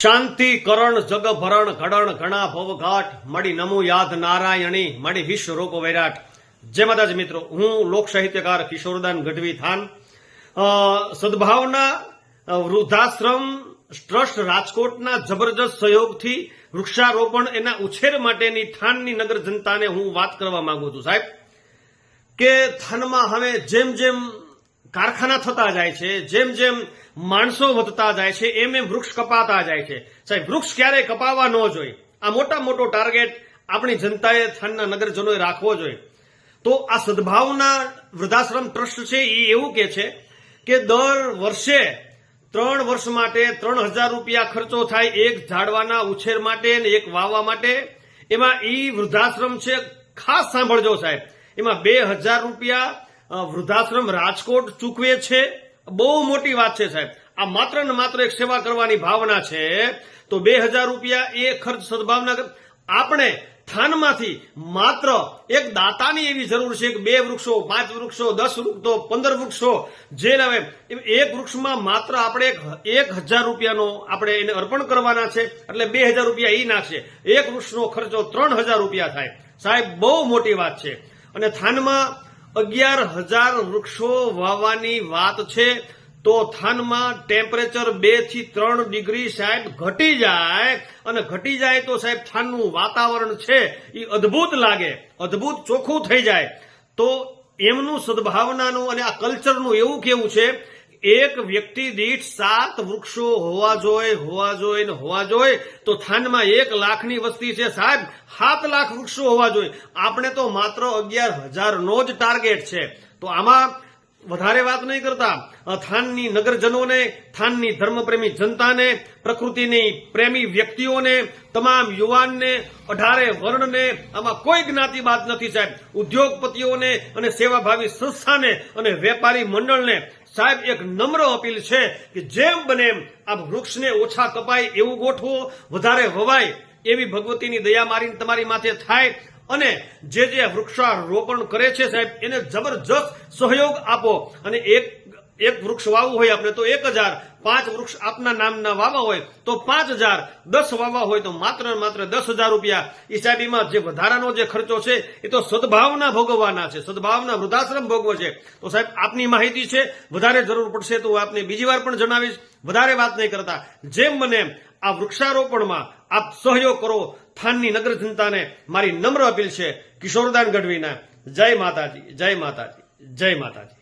શાંતિ કરણ જગ ભરણ ઘડણ ઘણા ભવઘાટ મળી નમો યાદ નારાયણી મળી વિશ્વ રૂપ વૈરાટ। જય માતાજી મિત્રો, હું લોક સાહિત્યકાર કિશોરદાન ગઢવી થાન સદભાવના વૃદ્ધાશ્રમ ટ્રસ્ટ રાજકોટના જબરજસ્ત સહયોગથી વૃક્ષારોપણ એના ઉછેર માટેની થાનની નગર જનતાને હું વાત કરવા માંગુ છું સાહેબ કે થાનમાં હવે જેમ જેમ કારખાના થતા જાય છે, જેમ જેમ માણસો વધતા જાય છે, એમ એમ વૃક્ષ કપાતા જાય છે સાહેબ। વૃક્ષ ક્યારેય કપાવા ન જોઈએ, આ મોટો ટાર્ગેટ આપણી જનતાએ થાનના નગરજનોએ રાખવો જોઈએ। તો આ સદભાવના વૃદ્ધાશ્રમ ટ્રસ્ટ છે એ એવું કે છે કે દર વર્ષે 3 વર્ષ માટે 3000 રૂપિયા ખર્ચો થાય એક ઝાડવાના ઉછેર માટે અને એક વાવવા માટે। એમાં ઈ વૃદ્ધાશ્રમ છે, ખાસ સાંભળજો સાહેબ, એમાં 2000 રૂપિયા વૃદ્ધાશ્રમ રાજકોટ ચૂકવે છે। બહુ મોટી વાત છે સાહેબ, આ માત્ર ને માત્ર એક સેવા કરવાની ભાવના છે। તો 2000 રૂપિયા એ ખર્ચ સદભાવના આપણે થાનમાંથી માત્ર એક દાતાની એવી જરૂર છે કે 2 વૃક્ષો 5 વૃક્ષો 10 વૃક્ષો 15 વૃક્ષો જે લાવે એક વૃક્ષમાં માત્ર આપણે 1000 રૂપિયાનો આપણે એને અર્પણ કરવાના છે, એટલે 2000 રૂપિયા ઈ નાખશે, એક વૃક્ષનો ખર્ચો 3000 રૂપિયા થાય સાહેબ। બહુ મોટી વાત છે અને થાનમાં 11000 વૃક્ષો વાવવાની વાત છે। તો થાનમાં ટેમ્પરેચર 2 થી 3 ડિગ્રી સાહેબ ઘટી જાય, અને ઘટી જાય તો સાહેબ થાનનું વાતાવરણ છે એ અદ્ભુત લાગે, અદ્ભુત ચોખ્ખું થઈ જાય। તો એમનું સદભાવનાનું અને આ કલ્ચરનું એવું કેવું છે, એક વ્યક્તિ દીઠ 7 વૃક્ષો હોવા જોઈએ। તો થાનમાં 1 લાખની વસ્તી છે સાહેબ, 7 લાખ વૃક્ષો હોવા જોઈએ। આપણે તો માત્ર 11000 નો જ ટાર્ગેટ છે। તો આમાં વધારે વાત નહીં કરતા, થાનની નગરજનોને, થાનની ધર્મપ્રેમી જનતાને, પ્રકૃતિની પ્રેમી વ્યક્તિઓને, તમામ યુવાનને, 18 વર્ણને, આમાં કોઈ જ્ઞાતિ બાદ નથી સાહેબ, ઉદ્યોગપતિઓને અને સેવાભાવી સંસ્થાને અને વેપારી મંડળને સાહેબ એક નમ્ર અપીલ છે કે જેમ બને એમ આ વૃક્ષને ઓછા કપાય એવું ગોઠવો, વધારે વવાય એવી ભગવતીની દયા મારીને તમારી માથે થાય। અને જે વૃક્ષારોપણ કરે છે સાહેબ એને જબરજસ્ત સહયોગ આપો, અને એક વૃક્ષ વાવવું હોય આપણે તો 1000, 5 વૃક્ષ આપના નામના વાવવા હોય તો 5000, 10 વાવવા હોય તો માત્ર 10000 રૂપિયા। એ સાહેબ એમાં જે વધારાનો જે ખર્ચો છે એ તો સદભાવના ભોગવવાના છે, સદભાવના વૃદ્ધાશ્રમ ભોગવે છે। તો સાહેબ આપની માહિતી છે, વધારે જરૂર પડશે તો આપને બીજી વાર પણ જણાવીશ। વધારે વાત નહીં કરતા, જેમ બને આ વૃક્ષારોપણમાં આપ સહયોગ કરો, થાનની નગર જનતાને મારી નમ્ર અપીલ છે કિશોરદાન ગઢવીના। જય માતાજી, જય માતાજી, જય માતાજી।